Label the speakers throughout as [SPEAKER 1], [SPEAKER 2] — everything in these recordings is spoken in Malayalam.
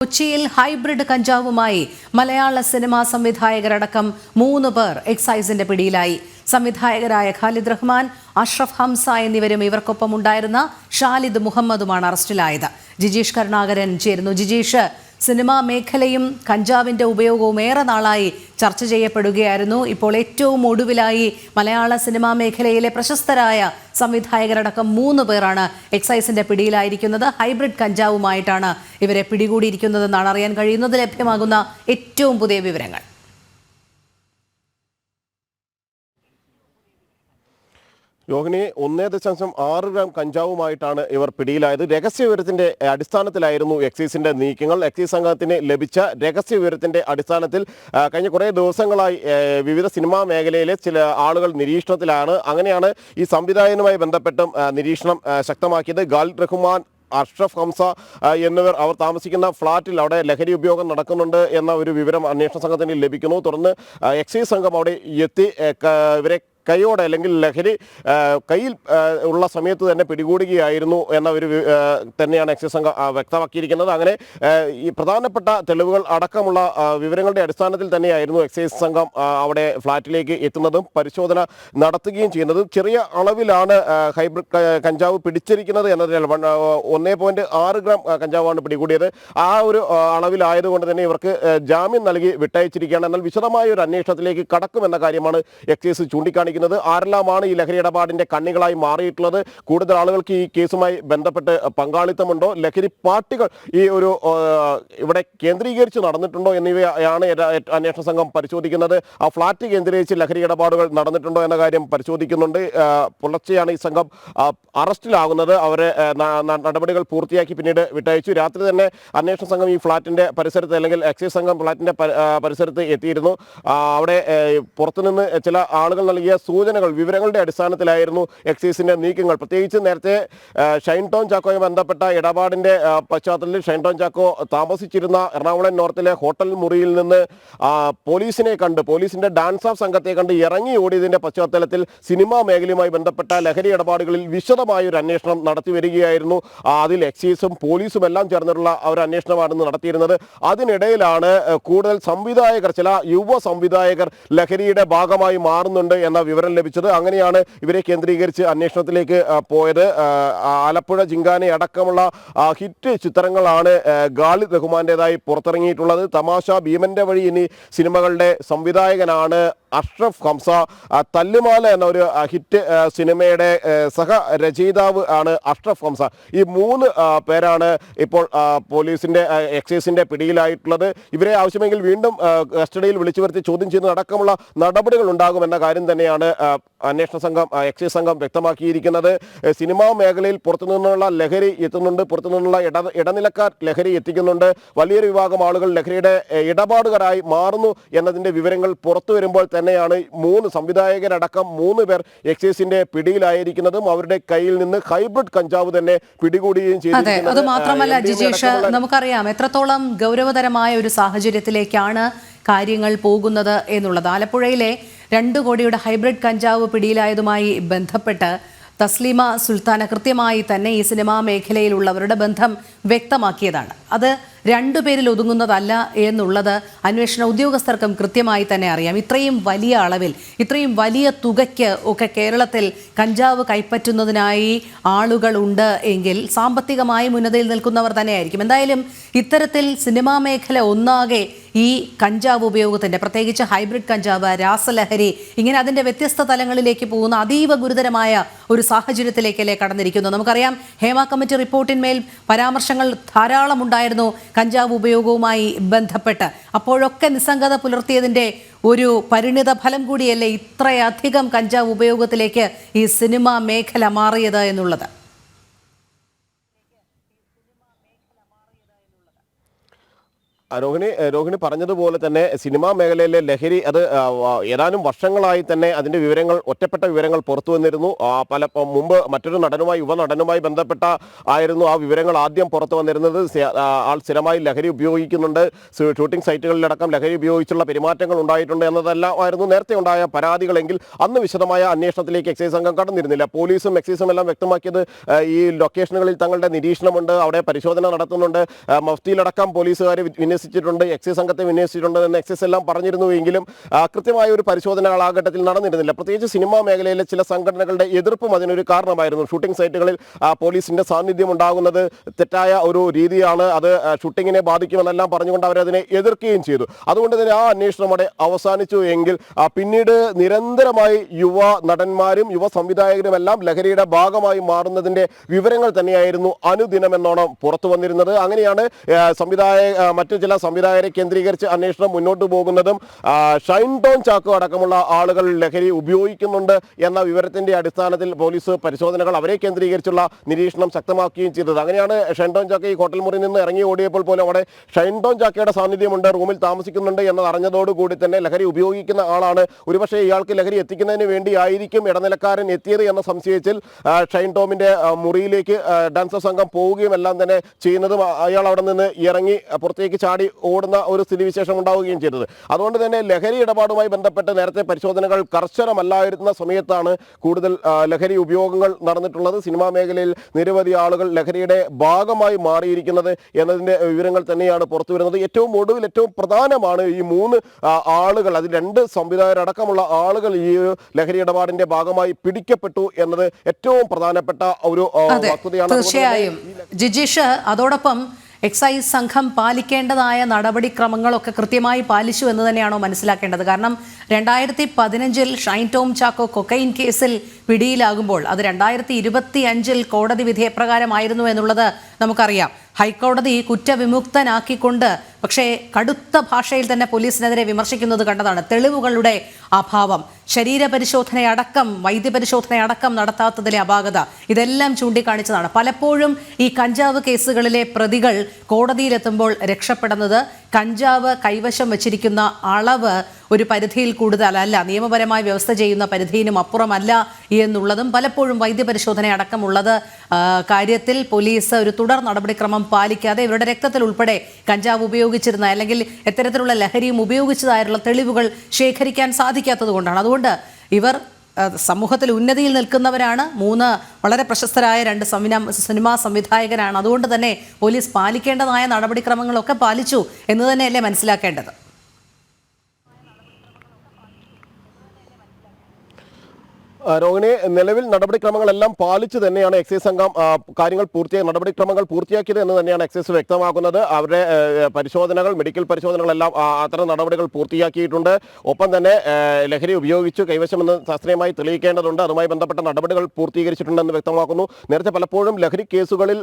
[SPEAKER 1] കൊച്ചിയിൽ ഹൈബ്രിഡ് കഞ്ചാവുമായി മലയാള സിനിമാ സംവിധായകരടക്കം 3 പേർ എക്സൈസിന്റെ പിടിയിലായി. സംവിധായകരായ ഖാലിദ് റഹ്മാൻ, അഷ്റഫ് ഹംസ എന്നിവരും ഇവർക്കൊപ്പം ഉണ്ടായിരുന്ന ഷാലിദ് മുഹമ്മദുമാണ് അറസ്റ്റിലായത്. ജിജീഷ് കരുണാകരൻ ചേരുന്നു. ജിജീഷ്, സിനിമാ മേഖലയും കഞ്ചാവിന്റെ ഉപയോഗവും ഏറെ നാളായി ചർച്ച ചെയ്യപ്പെടുകയായിരുന്നു. ഇപ്പോൾ ഏറ്റവും ഒടുവിലായി മലയാള സിനിമാ മേഖലയിലെ പ്രശസ്തരായ സംവിധായകരടക്കം 3 പേരാണ് എക്സൈസിന്റെ പിടിയിലായിരിക്കുന്നത്. ഹൈബ്രിഡ് കഞ്ചാവുമായിട്ടാണ് ഇവരെ പിടികൂടിയിരിക്കുന്നതെന്നാണ് അറിയാൻ കഴിയുന്നത്. ലഭ്യമാകുന്ന ഏറ്റവും പുതിയ വിവരങ്ങൾ.
[SPEAKER 2] രോഹിണി, 1.6 ഗ്രാം കഞ്ചാവുമായിട്ടാണ് ഇവർ പിടിയിലായത്. രഹസ്യവിവരത്തിന്റെ അടിസ്ഥാനത്തിലായിരുന്നു എക്സൈസിന്റെ നീക്കങ്ങൾ. എക്സൈസ് സംഘത്തിന് ലഭിച്ച രഹസ്യവിവരത്തിന്റെ അടിസ്ഥാനത്തിൽ കഴിഞ്ഞ കുറേ ദിവസങ്ങളായി വിവിധ സിനിമാ മേഖലയിലെ ചില ആളുകൾ നിരീക്ഷണത്തിലാണ്. അങ്ങനെയാണ് ഈ സംവിധായകനുമായി ബന്ധപ്പെട്ടും നിരീക്ഷണം ശക്തമാക്കിയത്. ഖാലിദ് റഹ്മാൻ, അഷ്റഫ് ഹംസ എന്നിവർ അവർ താമസിക്കുന്ന ഫ്ളാറ്റിൽ അവിടെ ലഹരി ഉപയോഗം നടക്കുന്നുണ്ട് എന്ന ഒരു വിവരം അന്വേഷണ സംഘത്തിന് ലഭിക്കുന്നു. തുടർന്ന് എക്സൈസ് സംഘം അവിടെ എത്തി ഇവരെ കൈയോടെ അല്ലെങ്കിൽ ലഹരി കയ്യിൽ ഉള്ള സമയത്ത് തന്നെ പിടികൂടുകയായിരുന്നു എന്ന ഒരു തന്നെയാണ് എക്സൈസ് സംഘം വ്യക്തമാക്കിയിരിക്കുന്നത്. അങ്ങനെ ഈ പ്രധാനപ്പെട്ട തെളിവുകൾ അടക്കമുള്ള വിവരങ്ങളുടെ അടിസ്ഥാനത്തിൽ തന്നെയായിരുന്നു എക്സൈസ് സംഘം അവിടെ ഫ്ളാറ്റിലേക്ക് എത്തുന്നതും പരിശോധന നടത്തുകയും ചെയ്യുന്നതും. ചെറിയ അളവിലാണ് ഹൈബ്രിഡ് കഞ്ചാവ് പിടിച്ചിരിക്കുന്നത് എന്നതിനാൽ 1.6 ഗ്രാം കഞ്ചാവാണ് പിടികൂടിയത്. ആ ഒരു അളവിലായതുകൊണ്ട് തന്നെ ഇവർക്ക് ജാമ്യം നൽകി വിട്ടയച്ചിരിക്കുകയാണ്. എന്നാൽ വിശദമായ ഒരു അന്വേഷണത്തിലേക്ക് കടക്കുമെന്ന കാര്യമാണ് എക്സൈസ് ചൂണ്ടിക്കാണിക്കുന്നത്. ആരെല്ലാമാണ് ഈ ലഹരി ഇടപാടിന്റെ കണ്ണികളായി മാറിയിട്ടുള്ളത്, കൂടുതൽ ആളുകൾക്ക് ഈ കേസുമായി ബന്ധപ്പെട്ട് പങ്കാളിത്തമുണ്ടോ, ലഹരി പാർട്ടികൾ ഈ ഒരു ഇവിടെ കേന്ദ്രീകരിച്ച് നടന്നിട്ടുണ്ടോ എന്നിവയാണ് അന്വേഷണ സംഘം പരിശോധിക്കുന്നത്. ആ ഫ്ളാറ്റ് കേന്ദ്രീകരിച്ച് ലഹരി ഇടപാടുകൾ നടന്നിട്ടുണ്ടോ എന്ന കാര്യം പരിശോധിക്കുന്നുണ്ട്. പുലർച്ചെയാണ് ഈ സംഘം അറസ്റ്റിലാകുന്നത്. അവരെ നടപടികൾ പൂർത്തിയാക്കി പിന്നീട് വിട്ടയച്ചു. രാത്രി തന്നെ അന്വേഷണ സംഘം ഈ ഫ്ളാറ്റിന്റെ പരിസരത്ത് അല്ലെങ്കിൽ എക്സൈസ് സംഘം ഫ്ളാറ്റിന്റെ പരിസരത്ത് എത്തിയിരുന്നു. അവിടെ പുറത്തുനിന്ന് ചില ആളുകൾ നൽകിയ സൂചനകൾ, വിവരങ്ങളുടെ അടിസ്ഥാനത്തിലായിരുന്നു എക്സൈസിന്റെ നീക്കങ്ങൾ. പ്രത്യേകിച്ച് നേരത്തെ ഷൈൻ ടോം ചാക്കോയുമായി ബന്ധപ്പെട്ട ഇടപാടിന്റെ പശ്ചാത്തലത്തിൽ ഷൈൻ ടോം ചാക്കോ താമസിച്ചിരുന്ന എറണാകുളം നോർത്തിലെ ഹോട്ടൽ മുറിയിൽ നിന്ന് പോലീസിന്റെ ഡാൻസ് ഓഫ് സംഘത്തെ കണ്ട് ഇറങ്ങി ഓടിയതിന്റെ പശ്ചാത്തലത്തിൽ സിനിമാ മേഖലയുമായി ബന്ധപ്പെട്ട ലഹരി ഇടപാടുകളിൽ വിശദമായ ഒരു അന്വേഷണം നടത്തി വരികയായിരുന്നു. അതിൽ എക്സൈസും പോലീസും എല്ലാം ചേർന്നിട്ടുള്ള ഒരു അന്വേഷണമാണ് നടത്തിയിരുന്നത്. അതിനിടയിലാണ് കൂടുതൽ സംവിധായകർ, ചില യുവ സംവിധായകർ ലഹരിയുടെ ഭാഗമായി മാറുന്നുണ്ട് എന്ന വിവരം ലഭിച്ചത്. അങ്ങനെയാണ് ഇവരെ കേന്ദ്രീകരിച്ച് അന്വേഷണത്തിലേക്ക് പോയത്. ആലപ്പുഴ ജിങ്കാനെ അടക്കമുള്ള ഹിറ്റ് ചിത്രങ്ങളാണ് ഖാലിദ് റഹ്മാന്റേതായി പുറത്തിറങ്ങിയിട്ടുള്ളത്. തമാശ, ഭീമന്റെ വഴി എന്നീ സിനിമകളുടെ സംവിധായകനാണ് അഷ്റഫ് ഹംസ. തല്ലുമാല എന്ന ഒരു ഹിറ്റ് സിനിമയുടെ സഹരചയിതാവ് ആണ് അഷ്റഫ് ഹംസ. ഈ 3 പേരാണ് ഇപ്പോൾ പോലീസിന്റെ എക്സൈസിന്റെ പിടിയിലായിട്ടുള്ളത്. ഇവരെ ആവശ്യമെങ്കിൽ വീണ്ടും കസ്റ്റഡിയിൽ വിളിച്ചു വരുത്തി ചോദ്യം ചെയ്യുന്ന അടക്കമുള്ള നടപടികൾ ഉണ്ടാകുമെന്ന കാര്യം തന്നെയാണ് അന്വേഷണ സംഘം, എക്സൈസ് സംഘം വ്യക്തമാക്കിയിരിക്കുന്നത്. സിനിമാ മേഖലയിൽ പുറത്തുനിന്നുള്ള ലഹരി എത്തുന്നുണ്ട്, പുറത്തുനിന്നുള്ള ഇടനിലക്കാർ ലഹരി എത്തിക്കുന്നുണ്ട്. വലിയൊരു വിഭാഗം ആളുകൾ ലഹരിയുടെ ഇടപാടുകാരായി മാറുന്നു എന്നതിന്റെ വിവരങ്ങൾ പുറത്തു വരുമ്പോൾ തന്നെയാണ് 3 സംവിധായകരടക്കം 3 പേർ എക്സൈസിന്റെ പിടിയിലായിരിക്കുന്നതും അവരുടെ കയ്യിൽ നിന്ന് ഹൈബ്രിഡ് കഞ്ചാവ് തന്നെ പിടികൂടുകയും ചെയ്തിരിക്കുന്നത്.
[SPEAKER 1] അത് മാത്രമല്ല ജിജീഷ്, നമുക്കറിയാം എത്രത്തോളം ഗൗരവതരമായ ഒരു സാഹചര്യത്തിലേക്കാണ് കാര്യങ്ങൾ പോകുന്നത് എന്നുള്ളത്. ആലപ്പുഴയിലെ 2 കോടിയുടെ ഹൈബ്രിഡ് കഞ്ചാവ് പിടിയിലായതുമായി ബന്ധപ്പെട്ട് തസ്ലീമ സുൽത്താന കൃത്യമായി തന്നെ ഈ സിനിമാ മേഖലയിലുള്ളവരുടെ ബന്ധം വ്യക്തമാക്കിയതാണ്. അത് 2 പേരിൽ ഒതുങ്ങുന്നതല്ല എന്നുള്ളത് അന്വേഷണ ഉദ്യോഗസ്ഥർക്കും കൃത്യമായി തന്നെ അറിയാം. ഇത്രയും വലിയ അളവിൽ, ഇത്രയും വലിയ തുകയ്ക്ക് ഒക്കെ കേരളത്തിൽ കഞ്ചാവ് കൈപ്പറ്റുന്നതിനായി ആളുകളുണ്ട് എങ്കിൽ സാമ്പത്തികമായി ഉന്നതിയിൽ നിൽക്കുന്നവർ തന്നെയായിരിക്കും. എന്തായാലും ഇത്തരത്തിൽ സിനിമാ മേഖല ഒന്നാകെ ഈ കഞ്ചാവ് ഉപയോഗത്തിൻ്റെ, പ്രത്യേകിച്ച് ഹൈബ്രിഡ് കഞ്ചാവ്, രാസലഹരി, ഇങ്ങനെ അതിൻ്റെ വ്യത്യസ്ത തലങ്ങളിലേക്ക് പോകുന്ന അതീവ ഗുരുതരമായ ഒരു സാഹചര്യത്തിലേക്കല്ലേ കടന്നിരിക്കുന്നു. നമുക്കറിയാം ഹേമ കമ്മിറ്റി റിപ്പോർട്ടിന്മേൽ പരാമർശങ്ങൾ ധാരാളം ഉണ്ടായിരുന്നു കഞ്ചാവ് ഉപയോഗവുമായി ബന്ധപ്പെട്ട്. അപ്പോഴൊക്കെ നിസ്സംഗത പുലർത്തിയതിൻ്റെ ഒരു പരിണിത ഫലം കൂടിയല്ലേ ഇത്രയധികം കഞ്ചാവ് ഉപയോഗത്തിലേക്ക് ഈ സിനിമാ മേഖല മാറിയത് എന്നുള്ളത്.
[SPEAKER 2] രോഹിണി പറഞ്ഞതുപോലെ തന്നെ സിനിമാ മേഖലയിലെ ലഹരി അത് ഏതാനും വർഷങ്ങളായി തന്നെ അതിന്റെ വിവരങ്ങൾ ഒറ്റപ്പെട്ട വിവരങ്ങൾ പുറത്തു വന്നിരുന്നു. മുമ്പ് മറ്റൊരു യുവനടനുമായി ബന്ധപ്പെട്ട ആയിരുന്നു ആ വിവരങ്ങൾ ആദ്യം പുറത്തു വന്നിരുന്നത്. ആൾ സ്ഥിരമായി ലഹരി ഉപയോഗിക്കുന്നുണ്ട്, ഷൂട്ടിംഗ് സൈറ്റുകളിലടക്കം ലഹരി ഉപയോഗിച്ചുള്ള പെരുമാറ്റങ്ങൾ ഉണ്ടായിട്ടുണ്ട് എന്നതെല്ലാമായിരുന്നു നേരത്തെ ഉണ്ടായ പരാതികളെങ്കിൽ അന്ന് വിശദമായ അന്വേഷണത്തിലേക്ക് എക്സൈസ് സംഘം കടന്നിരുന്നില്ല. പോലീസും എക്സൈസും എല്ലാം വ്യക്തമാക്കിയത് ഈ ലൊക്കേഷനുകളിൽ തങ്ങളുടെ നിരീക്ഷണമുണ്ട്, അവിടെ പരിശോധന നടത്തുന്നുണ്ട്, മഫ്തിയിലടക്കം പോലീസുകാർ വിന്യസിച്ചിട്ടുണ്ട്, എക്സൈസ് സംഘത്തെ വിന്യസിച്ചിട്ടുണ്ട് എന്ന് എക്സൈസ് എല്ലാം പറഞ്ഞിരുന്നുവെങ്കിലും കൃത്യമായ ഒരു പരിശോധന ആ ഘട്ടത്തിൽ നടന്നിരുന്നില്ല. പ്രത്യേകിച്ച് സിനിമാ മേഖലയിലെ ചില സംഘടനകളുടെ എതിർപ്പും അതിനൊരു കാരണമായിരുന്നു. ഷൂട്ടിംഗ് സൈറ്റുകളിൽ പോലീസിന്റെ സാന്നിധ്യം ഉണ്ടാകുന്നത് തെറ്റായ ഒരു രീതിയാണ്, അത് ഷൂട്ടിങ്ങിനെ ബാധിക്കുമെന്നെല്ലാം പറഞ്ഞുകൊണ്ട് അവരതിനെ എതിർക്കുകയും ചെയ്തു. അതുകൊണ്ട് തന്നെ ആ അന്വേഷണം അവിടെ അവസാനിച്ചു എങ്കിൽ പിന്നീട് നിരന്തരമായി യുവ നടന്മാരും യുവ സംവിധായകരും എല്ലാം ലഹരിയുടെ ഭാഗമായി മാറുന്നതിന്റെ വിവരങ്ങൾ തന്നെയായിരുന്നു അനുദിനമെന്നോണം പുറത്തു വന്നിരുന്നത്. അങ്ങനെയാണ് മറ്റു ചില സംവിധായകരെ കേന്ദ്രീകരിച്ച് അന്വേഷണം മുന്നോട്ട് പോകുന്നതും ഷൈൻ ടോം ചാക്കോ അടക്കമുള്ള ആളുകൾ ലഹരി ഉപയോഗിക്കുന്നുണ്ട് എന്ന വിവരത്തിന്റെ അടിസ്ഥാനത്തിൽ പോലീസ് പരിശോധനകൾ അവരെ കേന്ദ്രീകരിച്ചുള്ള നിരീക്ഷണം ശക്തമാക്കുകയും ചെയ്തത്. അങ്ങനെയാണ് ഷൈൻ ടോം ചാക്കോ ഈ ഹോട്ടൽ മുറിയിൽ നിന്ന് ഇറങ്ങി ഓടിയപ്പോൾ പോലും അവിടെ ഷൈൻ ടോം ചാക്കയുടെ സാന്നിധ്യമുണ്ട്, റൂമിൽ താമസിക്കുന്നുണ്ട് എന്ന് അറിഞ്ഞതോടുകൂടി തന്നെ ലഹരി ഉപയോഗിക്കുന്ന ആളാണ്, ഒരുപക്ഷെ ഇയാൾക്ക് ലഹരി എത്തിക്കുന്നതിന് വേണ്ടി ആയിരിക്കും ഇടനിലക്കാരൻ എത്തിയത് എന്ന സംശയത്തിൽ ഷൈൻ ടോമിന്റെ മുറിയിലേക്ക് ഡാൻസർ സംഘം പോവുകയും എല്ലാം തന്നെ ചെയ്യുന്നതും അയാൾ അവിടെ നിന്ന് ഇറങ്ങി പുറത്തേക്ക് ചാടി ഓടുന്ന ഒരു സ്ഥിതിവിശേഷം ഉണ്ടാവുകയും ചെയ്തത്. അതുകൊണ്ട് തന്നെ ലഹരി ഇടപാടുമായി ബന്ധപ്പെട്ട് നേരത്തെ പരിശോധനകൾ കർശനമല്ലായിരുന്ന സമയത്താണ് കൂടുതൽ ലഹരി ഉപയോഗങ്ങൾ നടന്നിട്ടുള്ളത്. സിനിമാ മേഖലയിൽ നിരവധി ആളുകൾ ലഹരിയുടെ ഭാഗമായി മാറിയിരിക്കുന്നത് എന്നതിൻ്റെ വിവരങ്ങൾ തന്നെയാണ് പുറത്തു വരുന്നത്. ഏറ്റവും ഒടുവിൽ ഏറ്റവും പ്രധാനമാണ് ഈ 3 ആളുകൾ, അതിൽ 2 സംവിധായകരടക്കമുള്ള ആളുകൾ ഈ ഒരു ലഹരി ഇടപാടിന്റെ ഭാഗമായി പിടിക്കപ്പെട്ടു എന്നത് ഏറ്റവും പ്രധാനപ്പെട്ട ഒരു വസ്തുതയാണ്.
[SPEAKER 1] തീർച്ചയായും ജിജീഷ്, അതോടൊപ്പം എക്സൈസ് സംഘം പാലിക്കേണ്ടതായ നടപടിക്രമങ്ങളൊക്കെ കൃത്യമായി പാലിച്ചു എന്ന് തന്നെയാണോ മനസ്സിലാക്കേണ്ടത്? കാരണം 2015 ഷൈൻ ടോം ചാക്കോ കൊക്കൈൻ കേസിൽ പിടിയിലാകുമ്പോൾ അത് 2025 കോടതി വിധിപ്രകാരമായിരുന്നു എന്നുള്ളത് നമുക്കറിയാം. ഹൈക്കോടതി കുറ്റവിമുക്തനാക്കിക്കൊണ്ട് പക്ഷേ കടുത്ത ഭാഷയിൽ തന്നെ പോലീസിനെതിരെ വിമർശിക്കുന്നത് കണ്ടതാണ്. തെളിവുകളുടെ അഭാവം, ശരീരപരിശോധനയടക്കം വൈദ്യപരിശോധനയടക്കം നടത്താത്തതിലെ അപാകത, ഇതെല്ലാം ചൂണ്ടിക്കാണിച്ചതാണ്. പലപ്പോഴും ഈ കഞ്ചാവ് കേസുകളിലെ പ്രതികൾ കോടതിയിലെത്തുമ്പോൾ രക്ഷപ്പെടുന്നത് കഞ്ചാവ് കൈവശം വച്ചിരിക്കുന്ന അളവ് ഒരു പരിധിയിൽ കൂടുതലല്ല, നിയമപരമായി വ്യവസ്ഥ ചെയ്യുന്ന പരിധിയിലും അപ്പുറമല്ല എന്നുള്ളതും പലപ്പോഴും വൈദ്യപരിശോധന അടക്കമുള്ളത് കാര്യത്തിൽ പോലീസ് ഒരു തുടർ നടപടിക്രമം പാലിക്കാതെ ഇവരുടെ രക്തത്തിൽ ഉൾപ്പെടെ കഞ്ചാവ് ഉപയോഗിച്ചിരുന്ന അല്ലെങ്കിൽ എത്തരത്തിലുള്ള ലഹരിയും ഉപയോഗിച്ചതായുള്ള തെളിവുകൾ ശേഖരിക്കാൻ സാധിക്കാത്തത് കൊണ്ടാണ്. അതുകൊണ്ട് ഇവർ സമൂഹത്തിൽ ഉന്നതിയിൽ നിൽക്കുന്നവരാണ്, 3 വളരെ പ്രശസ്തരായ 2 സിനിമാ സംവിധായകരാണ്. അതുകൊണ്ട് തന്നെ പോലീസ് പാലിക്കേണ്ടതായ നടപടിക്രമങ്ങളൊക്കെ പാലിച്ചു എന്ന് തന്നെയല്ലേ മനസ്സിലാക്കേണ്ടത്?
[SPEAKER 2] രോഹിണി, നിലവിൽ നടപടിക്രമങ്ങളെല്ലാം പാലിച്ചു തന്നെയാണ് എക്സൈസ് സംഘം നടപടിക്രമങ്ങൾ പൂർത്തിയാക്കിയത് എന്ന് തന്നെയാണ് എക്സൈസ് വ്യക്തമാക്കുന്നത്. അവരുടെ പരിശോധനകൾ, മെഡിക്കൽ പരിശോധനകളെല്ലാം അത്തരം നടപടികൾ പൂർത്തിയാക്കിയിട്ടുണ്ട്. ഒപ്പം തന്നെ ലഹരി ഉപയോഗിച്ചു കൈവശമെന്ന് ശാസ്ത്രീയമായി തെളിയിക്കേണ്ടതുണ്ട്, അതുമായി ബന്ധപ്പെട്ട നടപടികൾ പൂർത്തീകരിച്ചിട്ടുണ്ടെന്ന് വ്യക്തമാക്കുന്നു. നേരത്തെ പലപ്പോഴും ലഹരി കേസുകളിൽ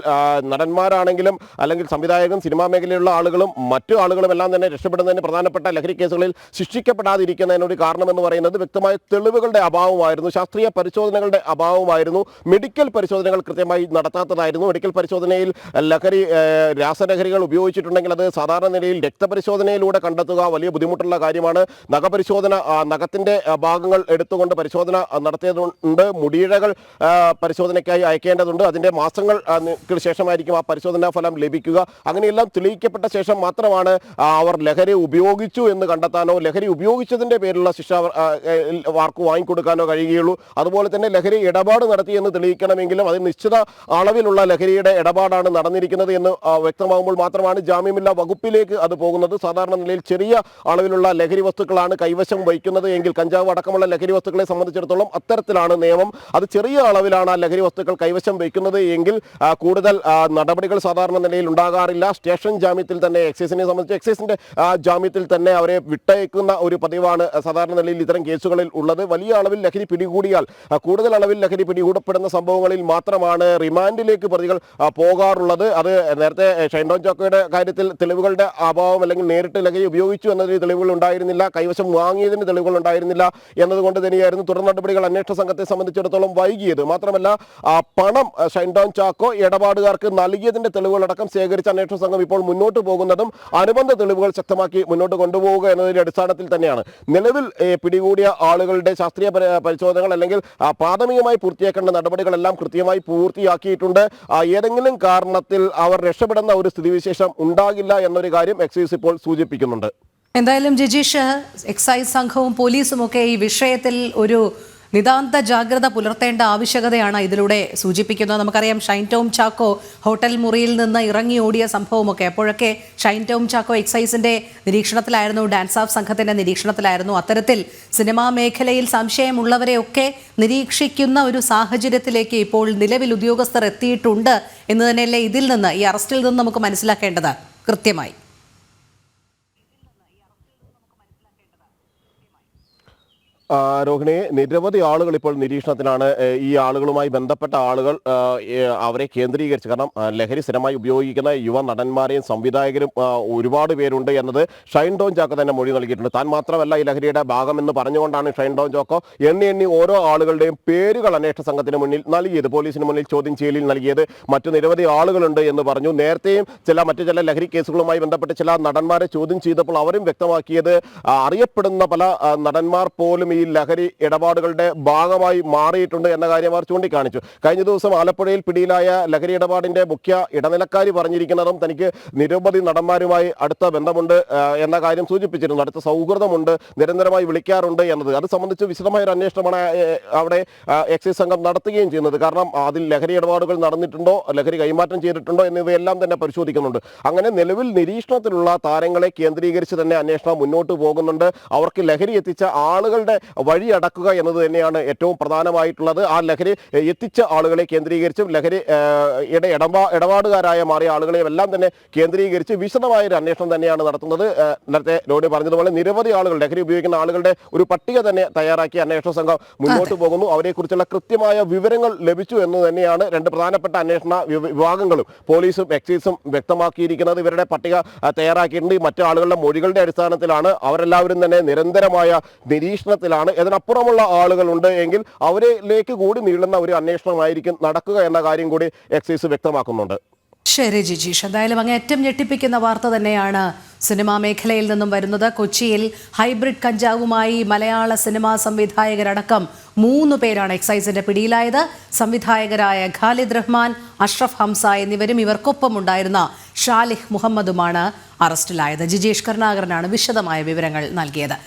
[SPEAKER 2] നടന്മാരാണെങ്കിലും അല്ലെങ്കിൽ സംവിധായകരും സിനിമാ മേഖലയിലുള്ള ആളുകളും മറ്റു ആളുകളും എല്ലാം തന്നെ രക്ഷപ്പെടുന്നതിന് പ്രധാനപ്പെട്ട ലഹരി കേസുകളിൽ ശിക്ഷിക്കപ്പെടാതിരിക്കുന്നതിനൊരു കാരണമെന്ന് പറയുന്നത് വ്യക്തമായ തെളിവുകളുടെ അഭാവമായിരുന്നു, ശാസ്ത്രീയ പരിശോധനകളുടെ അഭാവമായിരുന്നു, മെഡിക്കൽ പരിശോധനകൾ കൃത്യമായി നടത്താത്തതായിരുന്നു. മെഡിക്കൽ പരിശോധനയിൽ രാസലഹരികൾ ഉപയോഗിച്ചിട്ടുണ്ടെങ്കിൽ അത് സാധാരണ നിലയിൽ രക്തപരിശോധനയിലൂടെ കണ്ടെത്തുക വലിയ ബുദ്ധിമുട്ടുള്ള കാര്യമാണ്. നഖത്തിന്റെ ഭാഗങ്ങൾ എടുത്തുകൊണ്ട് പരിശോധന നടത്തിയതുണ്ട്, മുടിയിഴകൾ പരിശോധനയ്ക്കായി അയക്കേണ്ടതുണ്ട്, അതിന്റെ മാസങ്ങൾക്ക് ശേഷമായിരിക്കും ആ പരിശോധനാ ഫലം ലഭിക്കുക. അങ്ങനെയെല്ലാം തെളിയിക്കപ്പെട്ട ശേഷം മാത്രമാണ് അവർ ലഹരി ഉപയോഗിച്ചു എന്ന് കണ്ടെത്താനോ ലഹരി ഉപയോഗിച്ചതിന്റെ പേരിലുള്ള ശിക്ഷ അവർക്ക് വാങ്ങിക്കൊടുക്കാനോ കഴിയുകയുള്ളൂ. അതുപോലെ തന്നെ ലഹരി ഇടപാട് നടത്തിയെന്ന് തെളിയിക്കണമെങ്കിലും അതിൽ നിശ്ചിത അളവിലുള്ള ലഹരിയുടെ ഇടപാടാണ് നടന്നിരിക്കുന്നത് എന്ന് വ്യക്തമാകുമ്പോൾ മാത്രമാണ് ജാമ്യമില്ലാ വകുപ്പിലേക്ക് അത് പോകുന്നത്. സാധാരണ നിലയിൽ ചെറിയ അളവിലുള്ള ലഹരി വസ്തുക്കളാണ് കൈവശം വയ്ക്കുന്നത് എങ്കിൽ, കഞ്ചാവ് അടക്കമുള്ള ലഹരി വസ്തുക്കളെ സംബന്ധിച്ചിടത്തോളം അത്തരത്തിലാണ് നിയമം. അത് ചെറിയ അളവിലാണ് ആ ലഹരി വസ്തുക്കൾ കൈവശം വയ്ക്കുന്നത് എങ്കിൽ കൂടുതൽ നടപടികൾ സാധാരണ നിലയിൽ ഉണ്ടാകാറില്ല. സ്റ്റേഷൻ ജാമ്യത്തിൽ തന്നെ എക്സൈസിനെ സംബന്ധിച്ച് എക്സൈസിന്റെ ജാമ്യത്തിൽ തന്നെ അവരെ വിട്ടയക്കുന്ന ഒരു പതിവാണ് സാധാരണ നിലയിൽ ഇത്തരം കേസുകളിൽ ഉള്ളത്. വലിയ അളവിൽ ലഹരി പിടികൂടി കൂടിയാൽ കൂടുതൽ അളവിൽ ലഹരി പിടികൂടപ്പെടുന്ന സംഭവങ്ങളിൽ മാത്രമാണ് റിമാൻഡിലേക്ക് പ്രതികൾ പോകാറുള്ളത്. അത് നേരത്തെ ഷൈൻ ടോം ചാക്കോയുടെ കാര്യത്തിൽ തെളിവുകളുടെ അഭാവം അല്ലെങ്കിൽ നേരിട്ട് ലഹരി ഉപയോഗിച്ചു എന്നതിന് തെളിവുകൾ ഉണ്ടായിരുന്നില്ല, കൈവശം വാങ്ങിയതിന് തെളിവുകൾ ഉണ്ടായിരുന്നില്ല എന്നതുകൊണ്ട് തന്നെയായിരുന്നു തുടർ നടപടികൾ അന്വേഷണ സംഘത്തെ സംബന്ധിച്ചിടത്തോളം വൈകിയത്. മാത്രമല്ല പണം ഷൈൻ ടോം ചാക്കോ ഇടപാടുകാർക്ക് നൽകിയതിന്റെ തെളിവുകളടക്കം ശേഖരിച്ച അന്വേഷണ സംഘം ഇപ്പോൾ മുന്നോട്ട് പോകുന്നതും അനുബന്ധ തെളിവുകൾ ശക്തമാക്കി മുന്നോട്ട് കൊണ്ടുപോവുക എന്നതിന്റെ അടിസ്ഥാനത്തിൽ തന്നെയാണ്. നിലവിൽ പിടികൂടിയ ആളുകളുടെ ശാസ്ത്രീയ പരിശോധനകൾ അല്ലെങ്കിൽ പ്രാഥമികമായി പൂർത്തിയാക്കേണ്ട നടപടികളെല്ലാം കൃത്യമായി പൂർത്തിയാക്കിയിട്ടുണ്ട്. ഏതെങ്കിലും കാരണത്തിൽ അവർ രക്ഷപ്പെടുന്ന ഒരു സ്ഥിതിവിശേഷം ഉണ്ടാകില്ല എന്നൊരു കാര്യം എക്സൈസ് ഇപ്പോൾ സൂചിപ്പിക്കുന്നുണ്ട്.
[SPEAKER 1] എന്തായാലും ജിജീഷ്, എക്സൈസ് സംഘവും പോലീസും ഒക്കെ ഈ വിഷയത്തിൽ ഒരു നിതാന്ത ജാഗ്രത പുലർത്തേണ്ട ആവശ്യകതയാണ് ഇതിലൂടെ സൂചിപ്പിക്കുന്നത്. നമുക്കറിയാം ഷൈൻ ടോം ചാക്കോ ഹോട്ടൽ മുറിയിൽ നിന്ന് ഇറങ്ങി ഓടിയ സംഭവമൊക്കെ, അപ്പോഴൊക്കെ ഷൈൻ ടോം ചാക്കോ എക്സൈസിന്റെ നിരീക്ഷണത്തിലായിരുന്നു, ഡാൻസ് ഓഫ് സംഘത്തിന്റെ നിരീക്ഷണത്തിലായിരുന്നു. അത്തരത്തിൽ സിനിമാ മേഖലയിൽ സംശയമുള്ളവരെയൊക്കെ നിരീക്ഷിക്കുന്ന ഒരു സാഹചര്യത്തിലേക്ക് ഇപ്പോൾ നിലവിൽ ഉദ്യോഗസ്ഥർ എത്തിയിട്ടുണ്ട് എന്ന് തന്നെയല്ലേ ഇതിൽ നിന്ന്, ഈ അറസ്റ്റിൽ നിന്ന് നമുക്ക് മനസ്സിലാക്കേണ്ടത് കൃത്യമായി?
[SPEAKER 2] രോഹിണി, നിരവധി ആളുകൾ ഇപ്പോൾ നിരീക്ഷണത്തിലാണ്. ഈ ആളുകളുമായി ബന്ധപ്പെട്ട ആളുകൾ അവരെ കേന്ദ്രീകരിച്ച്, കാരണം ലഹരി സ്ഥിരമായി ഉപയോഗിക്കുന്ന യുവ നടന്മാരെയും സംവിധായകരും ഒരുപാട് പേരുണ്ട് എന്നത് ഷൈൻ ടോം ചാക്കോ തന്നെ മൊഴി നൽകിയിട്ടുണ്ട്. താൻ മാത്രമല്ല ഈ ലഹരിയുടെ ഭാഗമെന്ന് പറഞ്ഞുകൊണ്ടാണ് ഷൈൻ ടോം ചാക്കോ എണ്ണി ഓരോ ആളുകളുടെയും പേരുകൾ അന്വേഷണ സംഘത്തിന് മുന്നിൽ നൽകിയത്, പോലീസിന് മുന്നിൽ ചോദ്യം ചെയ്യലിൽ നൽകിയത്. മറ്റു നിരവധി ആളുകളുണ്ട് എന്ന് പറഞ്ഞു. നേരത്തെയും മറ്റു ചില ലഹരി കേസുകളുമായി ബന്ധപ്പെട്ട് ചില നടന്മാരെ ചോദ്യം ചെയ്തപ്പോൾ അവരും വ്യക്തമാക്കിയത് അറിയപ്പെടുന്ന പല നടന്മാർ പോലും ഈ ലഹരി ഇടപാടുകളുടെ ഭാഗമായി മാറിയിട്ടുണ്ട് എന്ന കാര്യം അവർ ചൂണ്ടിക്കാണിച്ചു. കഴിഞ്ഞ ദിവസം ആലപ്പുഴയിൽ പിടിയിലായ ലഹരി ഇടപാടിന്റെ മുഖ്യ ഇടനിലക്കാരി പറഞ്ഞിരിക്കുന്നതും തനിക്ക് നിരവധി നടന്മാരുമായി അടുത്ത ബന്ധമുണ്ട് എന്ന കാര്യം സൂചിപ്പിച്ചിരുന്നു. അടുത്ത സൗഹൃദമുണ്ട്, നിരന്തരമായി വിളിക്കാറുണ്ട് എന്നത്. അത് സംബന്ധിച്ച് വിശദമായ ഒരു അന്വേഷണമാണ് അവിടെ എക്സൈസ് സംഘം നടത്തുകയും ചെയ്യുന്നത്. കാരണം അതിൽ ലഹരി ഇടപാടുകൾ നടന്നിട്ടുണ്ടോ, ലഹരി കൈമാറ്റം ചെയ്തിട്ടുണ്ടോ എന്നിവയെല്ലാം തന്നെ പരിശോധിക്കുന്നുണ്ട്. അങ്ങനെ നിലവിൽ നിരീക്ഷണത്തിലുള്ള താരങ്ങളെ കേന്ദ്രീകരിച്ച് തന്നെ അന്വേഷണം മുന്നോട്ട് പോകുന്നുണ്ട്. അവർക്ക് ലഹരി എത്തിച്ച ആളുകളുടെ വഴി അടക്കുക എന്നത് തന്നെയാണ് ഏറ്റവും പ്രധാനമായിട്ടുള്ളത്. ആ ലഹരി എത്തിച്ച ആളുകളെ കേന്ദ്രീകരിച്ചും ലഹരി ഇടപാടുകാരായ മാറിയ ആളുകളെയും എല്ലാം തന്നെ കേന്ദ്രീകരിച്ച് വിശദമായ ഒരു അന്വേഷണം തന്നെയാണ് നടത്തുന്നത്. നേരത്തെ ലോഡി പറഞ്ഞതുപോലെ നിരവധി ആളുകൾ, ലഹരി ഉപയോഗിക്കുന്ന ആളുകളുടെ ഒരു പട്ടിക തന്നെ തയ്യാറാക്കി അന്വേഷണ സംഘം മുന്നോട്ട് പോകുന്നു. അവരെക്കുറിച്ചുള്ള കൃത്യമായ വിവരങ്ങൾ ലഭിച്ചു എന്ന് തന്നെയാണ് രണ്ട് പ്രധാനപ്പെട്ട അന്വേഷണ വിഭാഗങ്ങളും പോലീസും എക്സൈസും വ്യക്തമാക്കിയിരിക്കുന്നത്. ഇവരുടെ പട്ടിക തയ്യാറാക്കിയിട്ടുണ്ട്. മറ്റു ആളുകളുടെ മൊഴികളുടെ അടിസ്ഥാനത്തിലാണ്. അവരെല്ലാവരും തന്നെ നിരന്തരമായ നിരീക്ഷണത്തിലാണ്. ഇതിനപ്പുറമുള്ള ആളുകളുണ്ട് എങ്കിൽ അവരിലേക്ക് കൂടി നീളുന്ന ഒരു അന്വേഷണമായിരിക്കും നടക്കുക എന്ന കാര്യം കൂടി എക്സൈസ് വ്യക്തമാക്കുന്നുണ്ട്.
[SPEAKER 1] ശരി ജിജീഷ്, എന്തായാലും അങ്ങേറ്റം ഞെട്ടിപ്പിക്കുന്ന വാർത്ത തന്നെയാണ് സിനിമാ മേഖലയിൽ നിന്നും വരുന്നത്. കൊച്ചിയിൽ ഹൈബ്രിഡ് കഞ്ചാവുമായി മലയാള സിനിമാ സംവിധായകരടക്കം 3 പേരാണ് എക്സൈസിന്റെ പിടിയിലായത്. സംവിധായകരായ ഖാലിദ് റഹ്മാൻ, അഷ്റഫ് ഹംസ എന്നിവരും ഇവർക്കൊപ്പം ഉണ്ടായിരുന്ന ഷാലിഹ് മുഹമ്മദുമാണ് അറസ്റ്റിലായത്. ജിജീഷ് കരുണാകരനാണ് വിശദമായ വിവരങ്ങൾ നൽകിയത്.